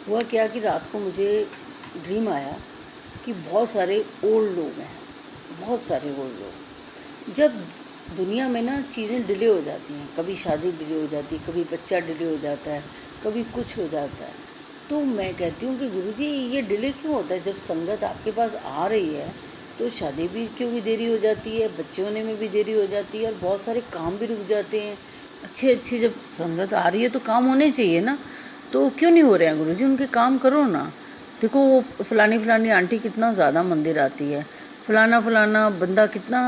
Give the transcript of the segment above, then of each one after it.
हुआ क्या कि रात को मुझे ड्रीम आया कि बहुत सारे ओल्ड लोग हैं, बहुत सारे ओल्ड लोग। जब दुनिया में ना चीज़ें डिले हो जाती हैं, कभी शादी डिले हो जाती है, कभी बच्चा डिले हो जाता है, कभी कुछ हो जाता है, तो मैं कहती हूँ कि गुरुजी ये डिले क्यों होता है? जब संगत आपके पास आ रही है तो शादी भी क्यों भी देरी हो जाती है, बच्चे होने में भी देरी हो जाती है, और बहुत सारे काम भी रुक जाते हैं। अच्छे जब संगत आ रही है तो काम होने चाहिए ना, तो क्यों नहीं हो रहे हैं गुरुजी? उनके काम करो ना। देखो वो फलानी आंटी कितना ज़्यादा मंदिर आती है, फलाना बंदा कितना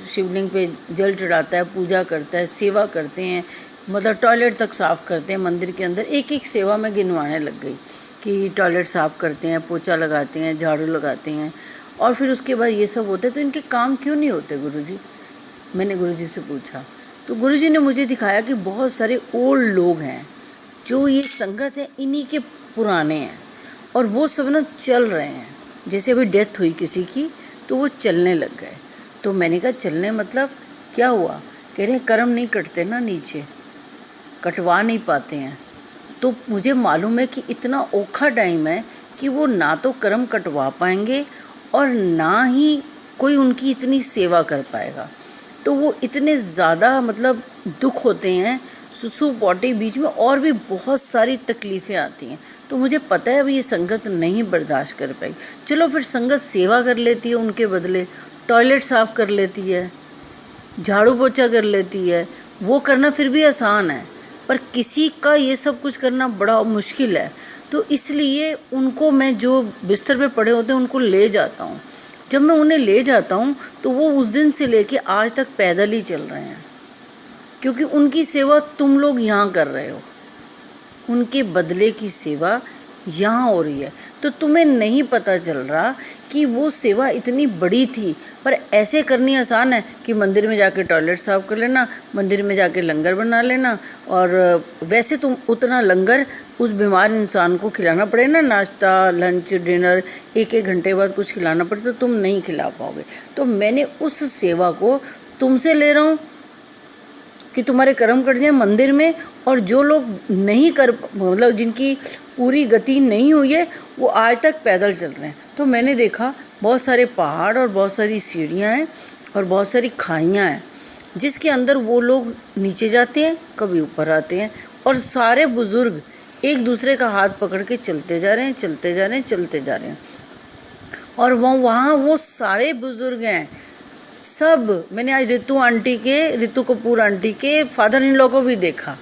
शिवलिंग पे जल चढ़ाता है, पूजा करता है, सेवा करते हैं, मतलब टॉयलेट तक साफ़ करते हैं मंदिर के अंदर। एक एक सेवा में गिनवाने लग गई कि टॉयलेट साफ़ करते हैं, पोछा लगाते हैं, झाड़ू लगाते हैं, और फिर उसके बाद ये सब होते हैं। तो इनके काम क्यों नहीं होते गुरुजी? मैंने गुरुजी से पूछा, तो गुरुजी ने मुझे दिखाया कि बहुत सारे ओल्ड लोग हैं जो ये संगत है इन्हीं के पुराने हैं, और वो सब ना चल रहे हैं। जैसे अभी डेथ हुई किसी की तो वो चलने लग गए। तो मैंने कहा चलने मतलब क्या हुआ? कह रहे हैं कर्म नहीं कटते ना, नीचे कटवा नहीं पाते हैं। तो मुझे मालूम है कि इतना औखा टाइम है कि वो ना तो कर्म कटवा पाएंगे और ना ही कोई उनकी इतनी सेवा कर पाएगा। तो वो इतने ज़्यादा मतलब दुख होते हैं, सुसु पॉटी बीच में और भी बहुत सारी तकलीफ़ें आती हैं। तो मुझे पता है अब ये संगत नहीं बर्दाश्त कर पाई। चलो फिर संगत सेवा कर लेती है, उनके बदले टॉयलेट साफ़ कर लेती है, झाड़ू पोछा कर लेती है, वो करना फिर भी आसान है, पर किसी का ये सब कुछ करना बड़ा मुश्किल है। तो इसलिए उनको मैं जो बिस्तर पे पड़े होते हैं उनको ले जाता हूँ। जब मैं उन्हें ले जाता हूँ तो वो उस दिन से लेके आज तक पैदल ही चल रहे हैं, क्योंकि उनकी सेवा तुम लोग यहाँ कर रहे हो, उनके बदले की सेवा यहाँ हो रही है। तो तुम्हें नहीं पता चल रहा कि वो सेवा इतनी बड़ी थी, पर ऐसे करनी आसान है कि मंदिर में जाके टॉयलेट साफ कर लेना, मंदिर में जाके लंगर बना लेना, और वैसे तुम उतना लंगर उस बीमार इंसान को खिलाना पड़े ना, नाश्ता लंच डिनर एक घंटे बाद कुछ खिलाना पड़े, तो तुम नहीं खिला पाओगे। तो मैंने उस सेवा को तुमसे ले रहा हूँ कि तुम्हारे कर्म कट जाए मंदिर में, और जो लोग नहीं कर मतलब जिनकी पूरी गति नहीं हुई है वो आज तक पैदल चल रहे हैं। तो मैंने देखा बहुत सारे पहाड़ और बहुत सारी सीढ़ियाँ हैं और बहुत सारी खाइयाँ हैं जिसके अंदर वो लोग नीचे जाते हैं, कभी ऊपर आते हैं, और सारे बुजुर्ग एक दूसरे का हाथ पकड़ के चलते जा रहे हैं। और वहाँ वो सारे बुजुर्ग हैं सब। मैंने आज ऋतु कपूर आंटी के फादर इन लॉ को भी देखा।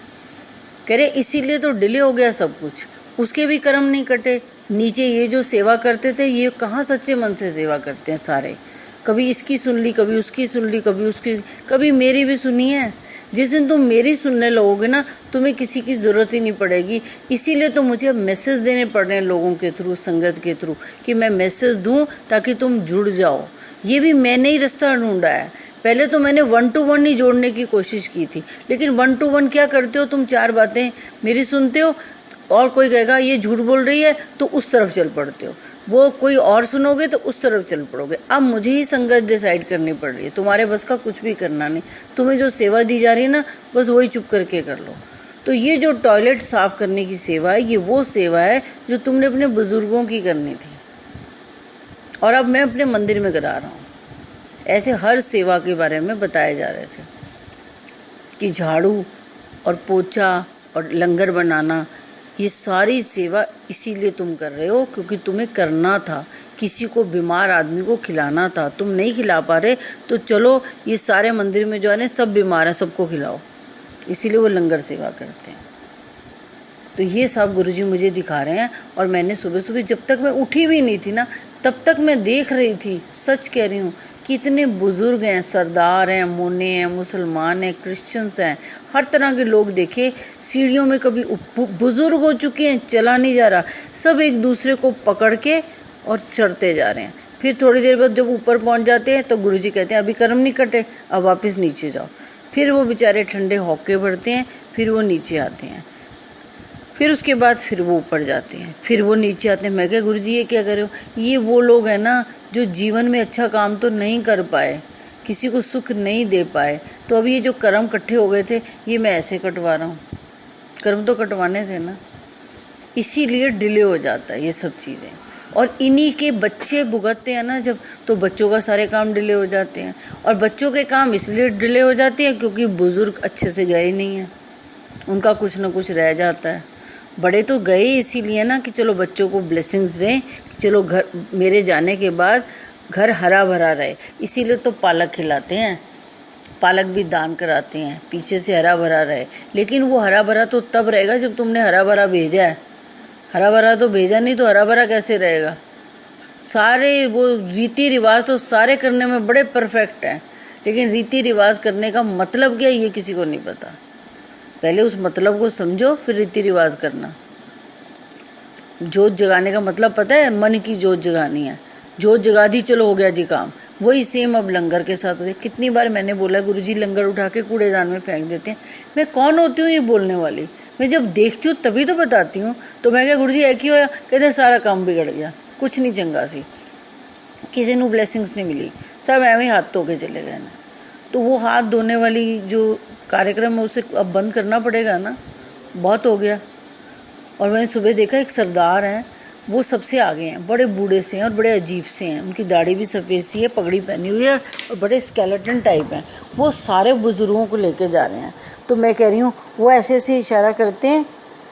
कह रहे इसीलिए तो डिले हो गया सब कुछ, उसके भी कर्म नहीं कटे। नीचे ये जो सेवा करते थे ये कहाँ सच्चे मन से सेवा करते हैं सारे। कभी इसकी सुन ली, कभी उसकी सुन ली, कभी उसकी, कभी मेरी भी सुनी है। जिस दिन तुम मेरी सुनने लगोगे ना, तुम्हें किसी की ज़रूरत ही नहीं पड़ेगी। इसीलिए तो मुझे अब मैसेज देने पड़ रहे हैं लोगों के थ्रू, संगत के थ्रू, कि मैं मैसेज दूं ताकि तुम जुड़ जाओ। ये भी मैंने ही रास्ता ढूंढा है। पहले तो मैंने 1 to 1 ही जोड़ने की कोशिश की थी, लेकिन 1 to 1 क्या करते हो तुम? 4 बातें मेरी सुनते हो और कोई कहेगा ये झूठ बोल रही है तो उस तरफ चल पड़ते हो, वो कोई और सुनोगे तो उस तरफ चल पड़ोगे। अब मुझे ही संगत डिसाइड करनी पड़ रही है, तुम्हारे बस का कुछ भी करना नहीं। तुम्हें जो सेवा दी जा रही है ना, बस वही चुप करके कर लो। तो ये जो टॉयलेट साफ़ करने की सेवा है, ये वो सेवा है जो तुमने अपने बुजुर्गों की करनी थी, और अब मैं अपने मंदिर में करा रहा हूँ। ऐसे हर सेवा के बारे में बताए जा रहे थे कि झाड़ू और पोछा और लंगर बनाना, ये सारी सेवा इसीलिए तुम कर रहे हो क्योंकि तुम्हें करना था, किसी को बीमार आदमी को खिलाना था, तुम नहीं खिला पा रहे। तो चलो ये सारे मंदिर में जो है ना सब बीमार है, सबको खिलाओ, इसीलिए वो लंगर सेवा करते हैं। तो ये सब गुरुजी मुझे दिखा रहे हैं। और मैंने सुबह सुबह जब तक मैं उठी भी नहीं थी ना, तब तक मैं देख रही थी, सच कह रही हूँ, कि इतने बुजुर्ग हैं, सरदार हैं, मोने हैं, मुसलमान हैं, क्रिश्चियंस हैं, हर तरह के लोग देखे। सीढ़ियों में कभी बुजुर्ग हो चुके हैं, चला नहीं जा रहा, सब एक दूसरे को पकड़ के और चढ़ते जा रहे हैं। फिर थोड़ी देर बाद जब ऊपर पहुँच जाते हैं तो गुरुजी कहते हैं अभी कर्म नहीं कटे, अब वापस नीचे जाओ। फिर वो बेचारे ठंडे हौके भरते हैं, फिर वो नीचे आते हैं, फिर उसके बाद फिर वो ऊपर जाते हैं, फिर वो नीचे आते हैं। मैं क्या गुरुजी ये क्या कर रहे हो? ये वो लोग हैं ना जो जीवन में अच्छा काम तो नहीं कर पाए, किसी को सुख नहीं दे पाए, तो अभी ये जो कर्म इकट्ठे हो गए थे ये मैं ऐसे कटवा रहा हूँ। कर्म तो कटवाने थे ना। इसीलिए डिले हो जाता है ये सब चीज़ें। और इन्हीं के बच्चे भुगतते हैं ना जब, तो बच्चों का सारे काम डिले हो जाते हैं। और बच्चों के काम इसलिए डिले हो जाते हैं क्योंकि बुज़ुर्ग अच्छे से गए नहीं हैं, उनका कुछ ना कुछ रह जाता है। बड़े तो गए इसीलिए ना कि चलो बच्चों को ब्लेसिंग्स दें, कि चलो घर मेरे जाने के बाद घर हरा भरा रहे, इसीलिए तो पालक खिलाते हैं, पालक भी दान कराते हैं, पीछे से हरा भरा रहे। लेकिन वो हरा भरा तो तब रहेगा जब तुमने हरा भरा भेजा है। हरा भरा तो भेजा नहीं तो हरा भरा कैसे रहेगा। सारे वो रीति रिवाज तो सारे करने में बड़े परफेक्ट हैं, लेकिन रीति रिवाज करने का मतलब क्या ये किसी को नहीं पता। पहले उस मतलब को समझो, फिर रीति रिवाज करना। जोत जगाने का मतलब पता है? मन की जोत जगानी है। जोत जगा दी, चलो हो गया जी काम। वही सेम अब लंगर के साथ होता है। कितनी बार मैंने बोला गुरुजी लंगर उठा के कूड़ेदान में फेंक देते हैं। मैं कौन होती हूँ ये बोलने वाली? मैं जब देखती हूँ तभी तो बताती हूँ। तो मैं क्या गुरुजी एक ही होया? कहते हैं सारा काम बिगड़ गया, कुछ नहीं चंगा सी, किसी को ब्लेसिंग्स नहीं मिली, सब एवं हाथ धो के चले गए ना। तो वो हाथ धोने वाली जो कार्यक्रम है उसे अब बंद करना पड़ेगा ना, बहुत हो गया। और मैंने सुबह देखा एक सरदार हैं, वो सबसे आगे हैं, बड़े बूढ़े से हैं और बड़े अजीब से हैं। उनकी दाढ़ी भी सफ़ेद सी है, पगड़ी पहनी हुई है और बड़े स्केलेटन टाइप हैं। वो सारे बुजुर्गों को लेके जा रहे हैं। तो मैं कह रही हूँ वो ऐसे ऐसे इशारा करते हैं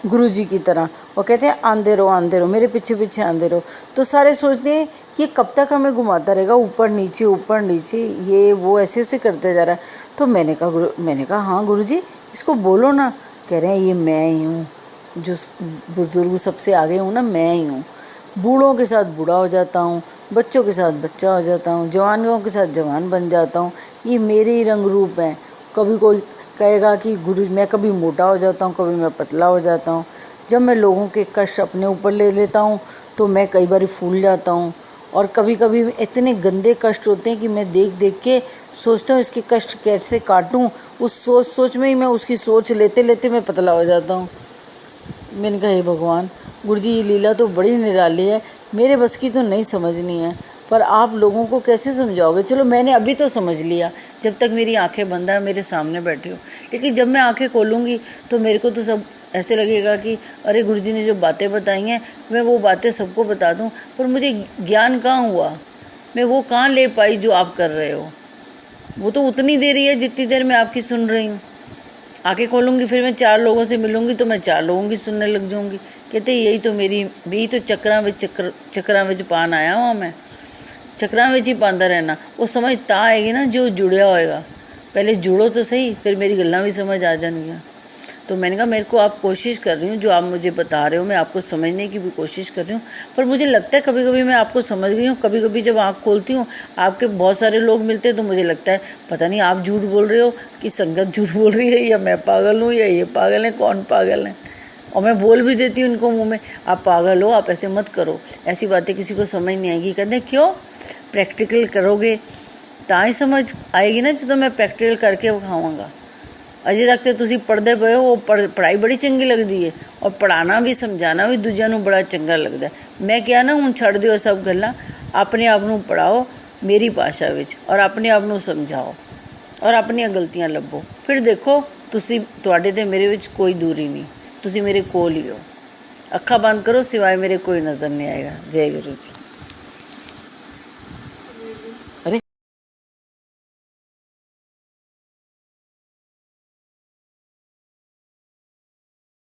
गुरुजी की तरह, वो कहते हैं आंदे रहो मेरे पीछे पीछे आंदे रहो। तो सारे सोचते हैं ये कब तक हमें घुमाता रहेगा, ऊपर नीचे ये वो ऐसे ऐसे करते जा रहा है। तो मैंने कहा हाँ गुरुजी इसको बोलो ना। कह रहे हैं ये मैं ही हूँ, जो बुज़ुर्ग सबसे आगे हूँ ना, मैं ही हूँ। बूढ़ों के साथ बूढ़ा हो जाता हूँ, बच्चों के साथ बच्चा हो जाता हूँ, जवानों के साथ जवान बन जाता हूँ। ये मेरे ही रंग रूप हैं। कभी कोई कहेगा कि गुरु मैं कभी मोटा हो जाता हूँ, कभी मैं पतला हो जाता हूँ। जब मैं लोगों के कष्ट अपने ऊपर ले लेता हूँ तो मैं कई बार फूल जाता हूँ। और कभी कभी इतने गंदे कष्ट होते हैं कि मैं देख देख के सोचता हूँ इसके कष्ट कैसे काटूँ। उस सोच में ही मैं उसकी सोच लेते लेते मैं पतला हो जाता हूँ। मैंने कहा हे भगवान, गुरुजी ये लीला तो बड़ी निराली है, मेरे बस की तो नहीं समझनी है, पर आप लोगों को कैसे समझाओगे। चलो मैंने अभी तो समझ लिया, जब तक मेरी आंखें बंद है मेरे सामने बैठी हो। लेकिन जब मैं आंखें खोलूँगी तो मेरे को तो सब ऐसे लगेगा कि अरे गुरुजी ने जो बातें बताई हैं मैं वो बातें सबको बता दूँ, पर मुझे ज्ञान कहाँ हुआ, मैं वो कहाँ ले पाई जो आप कर रहे हो। वो तो उतनी देर ही है जितनी देर मैं आपकी सुन रही हूँ। आंखें खोलूँगी फिर मैं 4 लोगों से मिलूँगी तो मैं 4 लोगों की सुनने लग जाऊँगी। कहते यही तो चक्रां विच पान आया हुआ मैं, चक्रां विच ही पांदा रहना। वो समझ ता आएगी ना जो जुड़िया होएगा। पहले जुड़ो तो सही, फिर मेरी गल्लां भी समझ आ जाएंगी। तो मैंने कहा मेरे को आप कोशिश कर रही हूँ, जो आप मुझे बता रहे हो मैं आपको समझने की भी कोशिश कर रही हूँ, पर मुझे लगता है कभी कभी मैं आपको समझ गई हूँ। कभी कभी जब आँख खोलती हूँ आपके बहुत सारे लोग मिलते हैं तो मुझे लगता है पता नहीं आप झूठ बोल रहे हो कि संगत झूठ बोल रही है, या मैं पागल हूँ, या ये पागल है, कौन पागल है। और मैं बोल भी देती हूँ इनको मुँह में, आप पागल हो, आप ऐसे मत करो। ऐसी बातें किसी को समझ नहीं आएगी। कहते हैं क्यों, प्रैक्टिकल करोगे ताई समझ आएगी ना, जो तो मैं प्रैक्टिकल करके दिखाऊंगा। अजे तक तो तुसी पढ़ते पे हो, पढ़ाई बड़ी चंगी लगती है और पढ़ाना भी समझाना भी दूजिਆਂ ਨੂੰ बड़ा चंगा लगता है। मैं क्या ना हुण छड़ दिओ सब गल्लां, अपने आप ਨੂੰ पढ़ाओ मेरी भाषा विच और अपने आप ਨੂੰ समझाओ और अपनियां गलतियां लभो। फिर देखो तुसी तुहाडे ते मेरे विच कोई दूरी नहीं, तुसी मेरे कोल ही हो। अखा बंद करो, सिवाय मेरे कोई नज़र नहीं आएगा। जय गुरु जी।